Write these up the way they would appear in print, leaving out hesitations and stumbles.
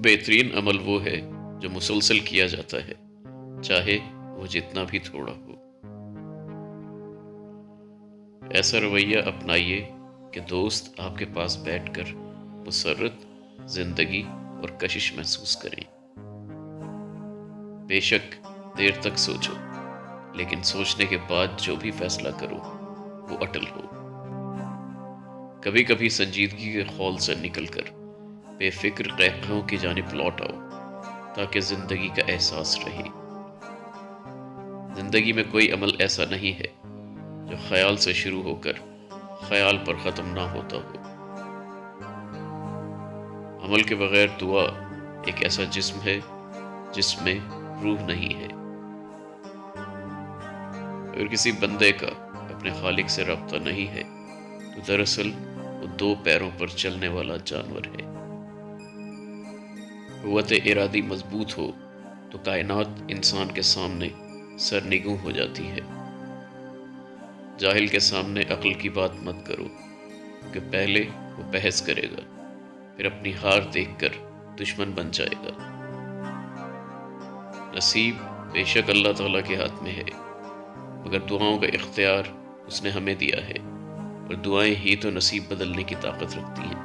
بہترین عمل وہ ہے جو مسلسل کیا جاتا ہے، چاہے وہ جتنا بھی تھوڑا ہو۔ ایسا رویہ اپنائیے کہ دوست آپ کے پاس بیٹھ کر مسرت زندگی اور کشش محسوس کریں۔ بے شک دیر تک سوچو، لیکن سوچنے کے بعد جو بھی فیصلہ کرو وہ اٹل ہو۔ کبھی کبھی سنجیدگی کے خول سے نکل کر بے فکر قہقہوں کی جانب لوٹ آؤ، تاکہ زندگی کا احساس رہے۔ زندگی میں کوئی عمل ایسا نہیں ہے جو خیال سے شروع ہو کر خیال پر ختم نہ ہوتا ہو۔ عمل کے بغیر دعا ایک ایسا جسم ہے جس میں روح نہیں ہے۔ اگر کسی بندے کا اپنے خالق سے رابطہ نہیں ہے تو دراصل وہ دو پیروں پر چلنے والا جانور ہے۔ قوت ارادی مضبوط ہو تو کائنات انسان کے سامنے سرنگوں ہو جاتی ہے۔ جاہل کے سامنے عقل کی بات مت کرو کہ پہلے وہ بحث کرے گا، پھر اپنی ہار دیکھ کر دشمن بن جائے گا۔ نصیب بے شک اللہ تعالیٰ کے ہاتھ میں ہے، مگر دعاؤں کا اختیار اس نے ہمیں دیا ہے، اور دعائیں ہی تو نصیب بدلنے کی طاقت رکھتی ہیں۔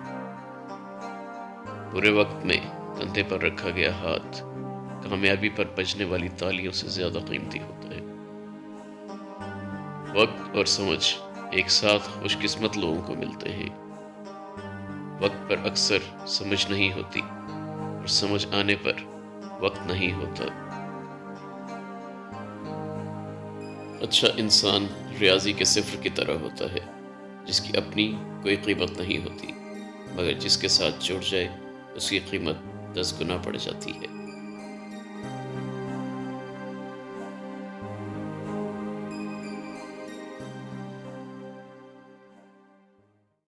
برے وقت میں کندھے پر رکھا گیا ہاتھ کامیابی پر بجنے والی تالیوں سے زیادہ قیمتی ہوتا ہے۔ وقت اور سمجھ ایک ساتھ خوش قسمت لوگوں کو ملتے ہیں۔ وقت پر اکثر سمجھ نہیں ہوتی، اور سمجھ آنے پر وقت نہیں ہوتا۔ اچھا انسان ریاضی کے صفر کی طرح ہوتا ہے، جس کی اپنی کوئی قیمت نہیں ہوتی، مگر جس کے ساتھ جڑ جائے اس کی قیمت 10 گنا بڑھ جاتی ہے۔